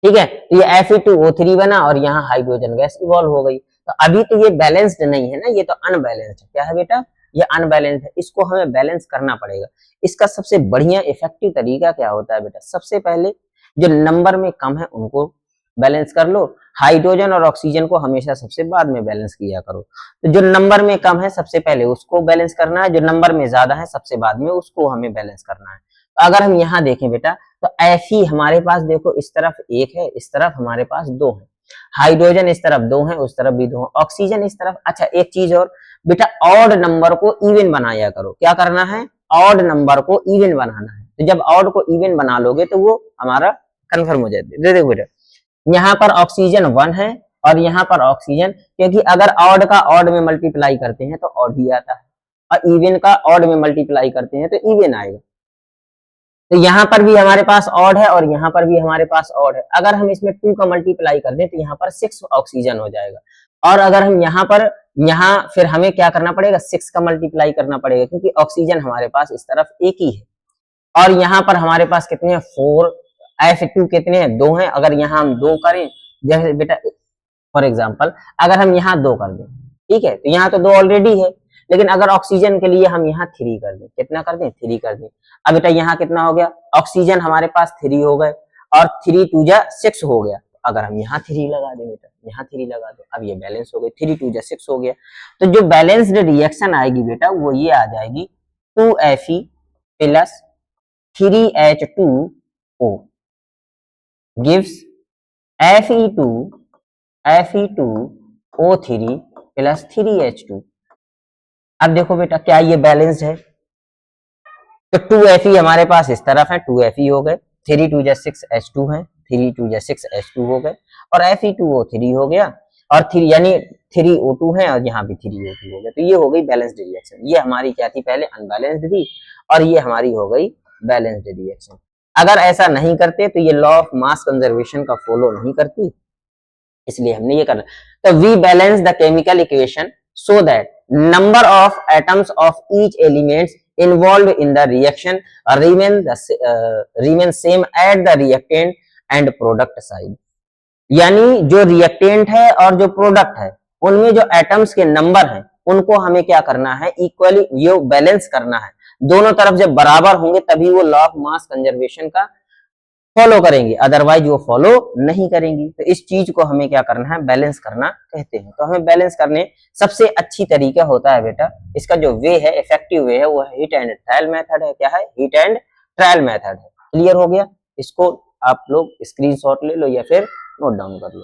ठीक है, तो ये Fe2O3 बना और यहाँ हाइड्रोजन गैस इवॉल्व हो गई। तो अभी तो ये बैलेंस्ड नहीं है ना, ये तो अनबैलेंस्ड है। क्या है बेटा, ये अनबैलेंस्ड है, इसको हमें बैलेंस करना पड़ेगा। इसका सबसे बढ़िया इफेक्टिव तरीका क्या होता है बेटा, सबसे पहले जो नंबर में कम है उनको बैलेंस कर लो। हाइड्रोजन और ऑक्सीजन को हमेशा सबसे बाद में बैलेंस किया करो। तो जो नंबर में कम है सबसे पहले उसको बैलेंस करना है, जो नंबर में ज्यादा है सबसे बाद में उसको हमें बैलेंस करना है। तो अगर हम यहाँ देखें बेटा, तो Fe हमारे पास देखो इस तरफ एक है, इस तरफ हमारे पास दो है, हाइड्रोजन इस तरफ दो है, उस तरफ भी दो है, ऑक्सीजन इस तरफ। अच्छा एक चीज और बेटा, ऑड नंबर को इवन बनाया करो। क्या करना है, ऑड नंबर को इवन बनाना है। तो जब ऑड को इवन बना लोगे तो वो हमारा कंफर्म हो जाती है। देखो बेटा, यहाँ पर ऑक्सीजन 1 है और यहाँ पर ऑक्सीजन, क्योंकि अगर ऑड का ऑड में मल्टीप्लाई करते हैं तो ऑड ही आता है, और इवन का ऑड में मल्टीप्लाई करते हैं तो इवन आएगा। तो यहाँ पर भी हमारे पास ऑड है और यहाँ पर भी हमारे पास ऑड है। अगर हम इसमें 2 का मल्टीप्लाई कर दें तो यहाँ पर 6 ऑक्सीजन हो जाएगा। और अगर हम यहाँ फिर हमें क्या करना पड़ेगा, 6 का मल्टीप्लाई करना पड़ेगा, क्योंकि ऑक्सीजन हमारे पास इस तरफ एक ही है। और यहाँ पर हमारे पास कितने हैं, 4, F2 कितने हैं, 2 हैं। अगर यहाँ हम 2 करें, जैसे बेटा फॉर एग्जाम्पल अगर हम यहाँ 2 कर दें, ठीक है, तो यहाँ तो 2 ऑलरेडी है, लेकिन अगर ऑक्सीजन के लिए हम यहाँ 3 कर दें, कितना कर दें, 3 कर दें। अब बेटा यहाँ कितना हो गया, ऑक्सीजन हमारे पास 3 हो गए और 3 2 जा 6 हो गया। अगर हम यहाँ 3 लगा दें बेटा, यहाँ 3 लगा दो, अब ये बैलेंस हो गई, 3 2 जा 6 हो गया। तो जो बैलेंस्ड रिएक्शन आएगी बेटा वो ये आ जाएगी, 2Fe plus 3H2O gives Fe2O3 plus 3H2। अब देखो बेटा क्या ये बैलेंस्ड है, तो 2Fe हमारे पास इस तरफ है, 2Fe हो गए, 3 2 जा 6 H2 है, 3 2 जा 6 H2 हो गए, और Fe2O3 हो गया, और 3 यानी 3O2 है और यहाँ भी 3O2 हो गया। तो ये हो गई बैलेंस्ड रिएक्शन। ये हमारी क्या थी, पहले अनबैलेंस्ड थी और ये हमारी हो गई बैलेंस्ड रिएक्शन। अगर ऐसा नहीं करते तो ये लॉ ऑफ मास कंजर्वेशन का फॉलो नहीं करती, इसलिए हमने ये करना। तो we balance the chemical equation so that number of atoms of each elements involved in the reaction remain same at the reactant and product side। यानी जो रिएक्टेंट है और जो प्रोडक्ट है उनमें जो एटम्स के नंबर हैं उनको हमें क्या करना है, इक्वली ये बैलेंस करना है। दोनों तरफ जब बराबर होंगे तभी वो लॉ ऑफ मास कंजर्वेशन का फॉलो करेंगे, अदरवाइज वो फॉलो नहीं करेंगी। तो इस चीज को हमें क्या करना है, बैलेंस करना कहते हैं। तो हमें बैलेंस करने सबसे अच्छी तरीका होता है बेटा, इसका जो वे है, इफेक्टिव वे है, वो हिट एंड ट्रायल मेथड है। क्या है, हिट एंड ट्रायल मेथड है। क्लियर हो गया? इसको आप लोग स्क्रीनशॉट ले लो या फिर नोट डाउन कर लो।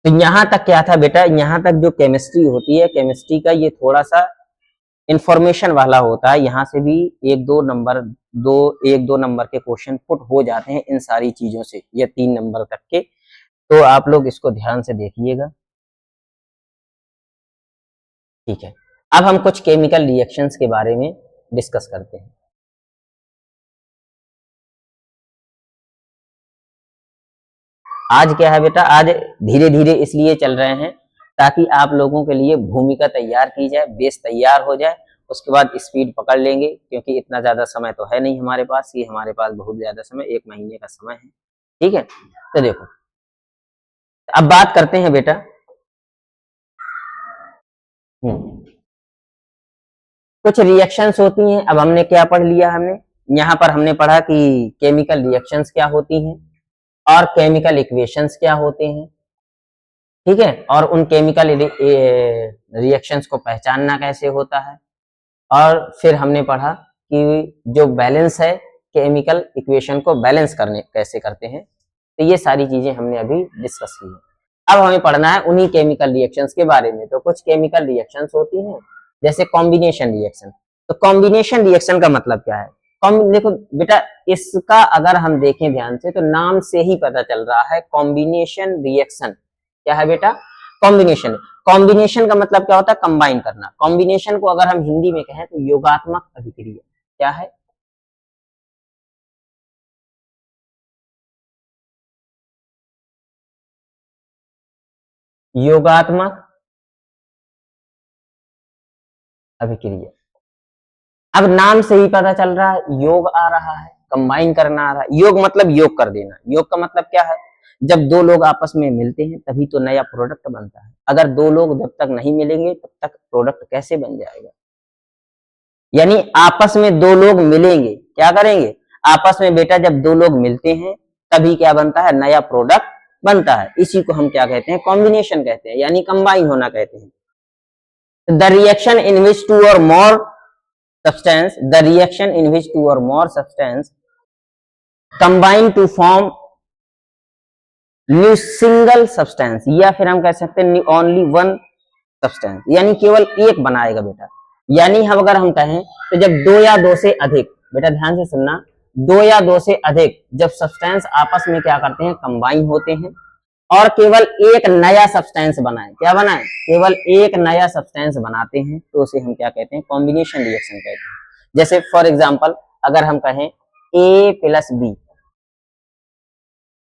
तो यहां तक क्या था बेटा, यहां तक जो केमिस्ट्री होती है, केमिस्ट्री का ये थोड़ा सा इंफॉर्मेशन वाला होता है। यहाँ से भी एक दो नंबर के क्वेश्चन पुट हो जाते हैं इन सारी चीजों से, ये 3 नंबर तक के। तो आप लोग इसको ध्यान से देखिएगा, ठीक है। अब हम कुछ केमिकल रिएक्शंस के बारे में डिस्कस करते हैं। आज क्या है बेटा, आज धीरे धीरे इसलिए चल रहे हैं ताकि आप लोगों के लिए भूमिका तैयार की जाए, बेस तैयार हो जाए, उसके बाद स्पीड पकड़ लेंगे, क्योंकि इतना ज्यादा समय तो है नहीं हमारे पास, ये हमारे पास बहुत ज्यादा समय, 1 महीने का समय है, ठीक है। तो देखो, अब बात करते हैं बेटा, कुछ रिएक्शंस होती हैं। अब हमने क्या पढ़ लिया, हमने यहाँ पर हमने पढ़ा कि केमिकल रिएक्शंस क्या होती हैं और केमिकल इक्वेशंस क्या होते हैं, ठीक है। और उन केमिकल रिएक्शंस को पहचानना कैसे होता है, और फिर हमने पढ़ा कि जो बैलेंस है, केमिकल इक्वेशन को बैलेंस करने कैसे करते हैं। तो ये सारी चीजें हमने अभी डिस्कस की है। अब हमें पढ़ना है उन्हीं केमिकल रिएक्शंस के बारे में। तो कुछ केमिकल रिएक्शंस होती हैं जैसे कॉम्बिनेशन रिएक्शन। तो कॉम्बिनेशन रिएक्शन का मतलब क्या है, देखो बेटा, इसका अगर हम देखें ध्यान से तो नाम से ही पता चल रहा है, कॉम्बिनेशन रिएक्शन क्या है बेटा, कॉम्बिनेशन। कॉम्बिनेशन का मतलब क्या होता है, कंबाइन करना। कॉम्बिनेशन को अगर हम हिंदी में कहें तो योगात्मक अभिक्रिया क्या है, योगात्मक अभिक्रिया। अब नाम से ही पता चल रहा है, योग आ रहा है, कंबाइन करना आ रहा है। योग मतलब योग कर देना। योग का मतलब क्या है, जब दो लोग आपस में मिलते हैं तभी तो नया प्रोडक्ट बनता है। अगर दो लोग जब तक नहीं मिलेंगे तब तक प्रोडक्ट कैसे बन जाएगा। यानी आपस में दो लोग मिलेंगे, क्या करेंगे, आपस में बेटा जब दो लोग मिलते हैं तभी क्या बनता है, नया प्रोडक्ट बनता है। इसी को हम क्या कहते हैं, कॉम्बिनेशन कहते हैं, यानी कंबाइन होना कहते हैं। The reaction in which two or more substance, the reaction in which two or more substance combine to form new single substance, या फिर हम कह सकते हैं only one substance, यानी केवल एक बनाएगा बेटा। यानी हम अगर हम कहें तो जब दो या दो से अधिक, बेटा ध्यान से सुनना, दो या दो से अधिक जब सब्सटेंस आपस में क्या करते हैं, कंबाइन होते हैं और केवल एक नया सब्सटेंस बनाए, क्या बनाए, केवल एक नया सब्सटेंस बनाते हैं, तो उसे हम क्या कहते हैं, कॉम्बिनेशन रिएक्शन कहते हैं। जैसे फॉर एग्जांपल अगर हम कहें ए प्लस बी,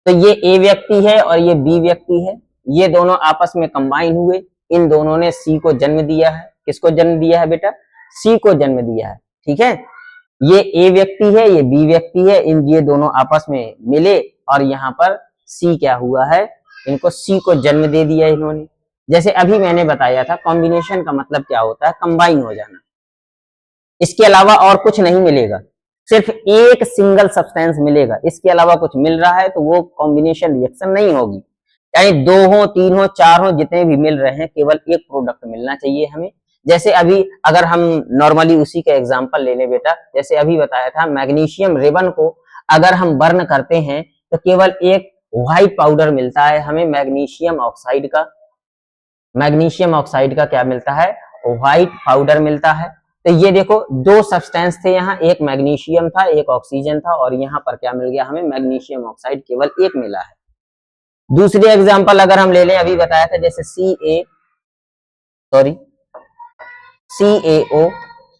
तो ये ए व्यक्ति है और ये बी व्यक्ति है, ये दोनों आपस में कंबाइन हुए, इन दोनों ने सी को जन्म दिया है। किसको जन्म दिया है बेटा, सी को जन्म दिया है, ठीक है। ये ए व्यक्ति है, ये बी व्यक्ति है, ये दोनों आपस में मिले और यहाँ पर सी क्या हुआ है, इनको सी को जन्म दे दिया इन्होंने। जैसे अभी मैंने बताया था, कॉम्बिनेशन का मतलब क्या होता है, कंबाइन हो जाना। इसके अलावा और कुछ नहीं मिलेगा, सिर्फ एक सिंगल सब्सटेंस मिलेगा, इसके अलावा कुछ मिल रहा है तो वो कॉम्बिनेशन रिएक्शन नहीं होगी। यानी दो हो, तीन हो, चार हो, जितने भी मिल रहे हैं, केवल एक प्रोडक्ट मिलना चाहिए हमें। जैसे अभी अगर हम नॉर्मली उसी का एग्जांपल ले लें बेटा, जैसे अभी बताया था, मैग्नीशियम रिबन को अगर हम बर्न करते हैं तो केवल एक व्हाइट पाउडर मिलता है हमें मैग्नीशियम ऑक्साइड का। मैग्नीशियम ऑक्साइड का क्या मिलता है, व्हाइट पाउडर मिलता है। तो ये देखो, दो सब्सटेंस थे यहाँ, एक मैग्नीशियम था, एक ऑक्सीजन था, और यहाँ पर क्या मिल गया हमें, मैग्नीशियम ऑक्साइड केवल एक मिला है। दूसरी एग्जांपल अगर हम ले लें, अभी बताया था जैसे CaO,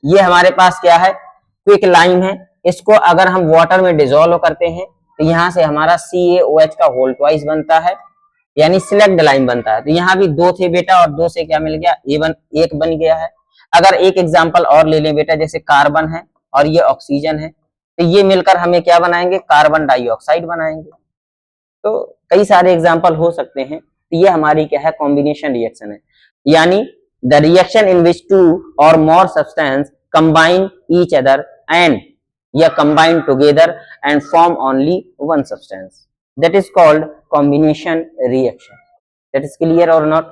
ये हमारे पास क्या है, क्विक लाइम है। इसको अगर हम वाटर में डिजोल्व करते हैं तो यहाँ से हमारा CaOH का होल ट्वाइस बनता है, यानी सिलेक्ट लाइम बनता है। तो यहाँ भी दो थे बेटा और दो से क्या मिल गया, एक बन गया है। अगर एक एग्जांपल और ले लें बेटा, जैसे कार्बन है और ये ऑक्सीजन है, तो ये मिलकर हमें क्या बनाएंगे, कार्बन डाइऑक्साइड बनाएंगे। तो कई सारे एग्जांपल हो सकते हैं। तो ये हमारी क्या है, कॉम्बिनेशन रिएक्शन है, यानी the reaction in which two or more substance combine each other and या combine together and form only one substance, that is called combination reaction. That is clear or not,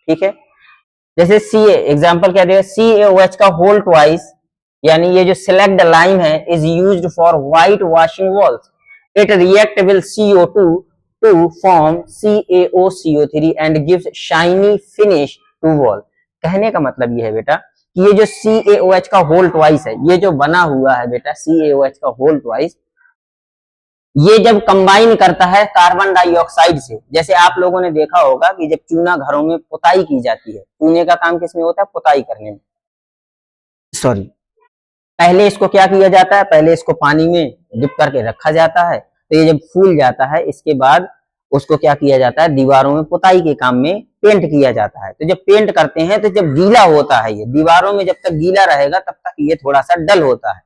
ठीक है। जैसे Ca, example क्या देगा, CaOH का whole twice, यानी ये जो सिलेक्ट लाइम है, is used for white washing walls. It react with CO2 to form CaOCO3 and gives shiny finish to wall। कहने का मतलब ये है बेटा कि ये जो CaOH का होल ट्वाइस है, ये जो बना हुआ है बेटा CaOH का होल ट्वाइस, ये जब कंबाइन करता है कार्बन डाइऑक्साइड से, जैसे आप लोगों ने देखा होगा कि जब चूना घरों में पुताई की जाती है, चूने का काम किसमें होता है? पुताई करने में। सॉरी, पहले इसको क्या किया जाता है? पहले इसको पानी में डिप करके रखा जाता है, तो ये जब फूल जाता है इसके बाद उसको क्या किया जाता है? दीवारों में पुताई के काम में पेंट किया जाता है। तो जब पेंट करते हैं तो जब गीला होता है, ये दीवारों में जब तक गीला रहेगा तब तक ये थोड़ा सा डल होता है,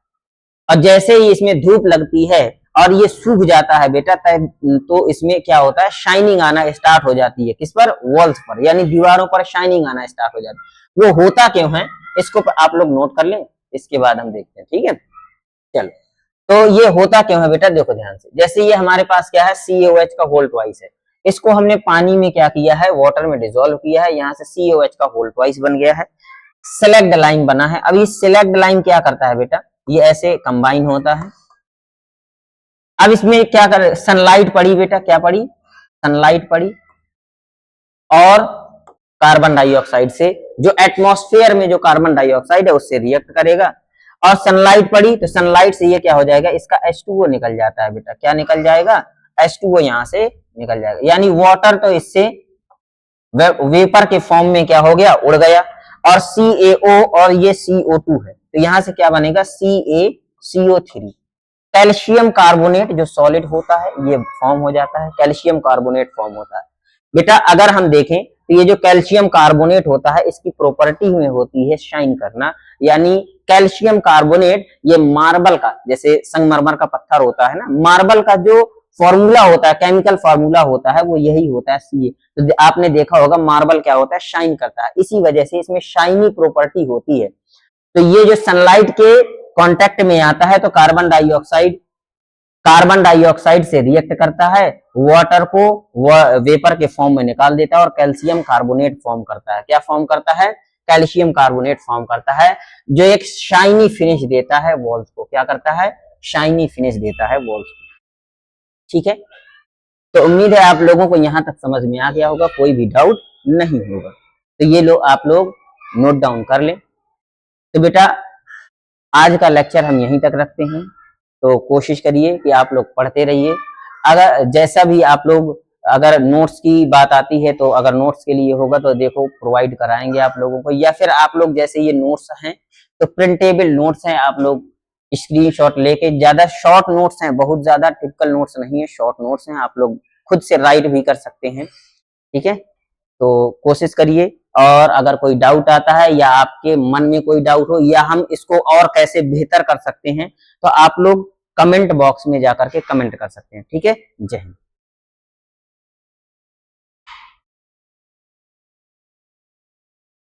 और जैसे ही इसमें धूप लगती है और ये सूख जाता है बेटा, तो इसमें क्या होता है? शाइनिंग आना स्टार्ट हो जाती है। किस पर? वॉल्स पर, यानी दीवारों पर शाइनिंग आना स्टार्ट हो जाती है। वो होता क्यों है इसको आप लोग नोट कर लें, इसके बाद हम देखते हैं, ठीक है। चलो, तो ये होता क्यों है बेटा? देखो ध्यान से, जैसे ये हमारे पास क्या है? CaOH का होल ट्वाइस है, इसको हमने पानी में क्या किया है? वाटर में डिसॉल्व किया है, यहाँ से CaOH का होल ट्वाइस बन गया है, सेलेक्ट लाइन बना है। अब ये सेलेक्ट लाइन क्या करता है बेटा? ये ऐसे कंबाइन होता है। अब इसमें क्या कर, सनलाइट पड़ी बेटा, क्या पड़ी? सनलाइट पड़ी, और कार्बन डाइऑक्साइड से, जो एटमॉस्फेयर में जो कार्बन डाइऑक्साइड है उससे रिएक्ट करेगा, और सनलाइट पड़ी तो सनलाइट से ये क्या हो जाएगा? इसका H2O निकल जाता है बेटा। क्या निकल जाएगा? H2O यहां से निकल जाएगा, यानी वाटर तो इससे वेपर के फॉर्म में क्या हो गया? उड़ गया, और CaO और ये CO2 है, तो यहां से क्या बनेगा? CaCO3। कैल्शियम कार्बोनेट जो सॉलिड होता है ये फॉर्म हो जाता है, कैल्शियम कार्बोनेट फॉर्म होता है बेटा। अगर हम देखें तो ये जो कैल्शियम कार्बोनेट होता है इसकी प्रॉपर्टी में होती है शाइन करना, यानी कैल्शियम कार्बोनेट ये मार्बल का, जैसे संगमरमर का पत्थर होता है ना, मार्बल का जो फॉर्मूला होता है, केमिकल फॉर्मूला होता है, वो यही होता है Ca। तो आपने देखा होगा मार्बल क्या होता है? शाइन करता है, इसी वजह से इसमें शाइनी प्रॉपर्टी होती है। तो ये जो सनलाइट के कांटेक्ट में आता है तो कार्बन डाइऑक्साइड से रिएक्ट करता है, वाटर को वेपर के फॉर्म में निकाल देता है, और कैल्शियम कार्बोनेट फॉर्म करता है। क्या फॉर्म करता है? कैल्शियम कार्बोनेट फॉर्म करता है, जो एक शाइनी फिनिश देता है वॉल्स को। क्या करता है? शाइनी फिनिश देता है वॉल्स को, ठीक है। तो उम्मीद है आप लोगों को यहां तक समझ में आ गया होगा, कोई भी डाउट नहीं होगा। तो ये लो आप लोग नोट डाउन कर लें। तो बेटा आज का लेक्चर हम यहीं तक रखते हैं, तो कोशिश करिए कि आप लोग पढ़ते रहिए। अगर जैसा भी आप लोग, अगर नोट्स की बात आती है तो अगर नोट्स के लिए होगा तो देखो प्रोवाइड कराएंगे आप लोगों को, या फिर आप लोग जैसे ये नोट्स हैं तो प्रिंटेबल नोट्स हैं, आप लोग स्क्रीनशॉट लेके, ज्यादा शॉर्ट नोट्स हैं, बहुत ज्यादा टिपिकल नोट्स नहीं है, शॉर्ट नोट्स हैं, आप लोग खुद से राइट भी कर सकते हैं, ठीक है। तो कोशिश करिए, और अगर कोई डाउट आता है या आपके मन में कोई डाउट हो, या हम इसको और कैसे बेहतर कर सकते हैं, तो आप लोग कमेंट बॉक्स में जाकर के कमेंट कर सकते हैं, ठीक है। जय हिंद।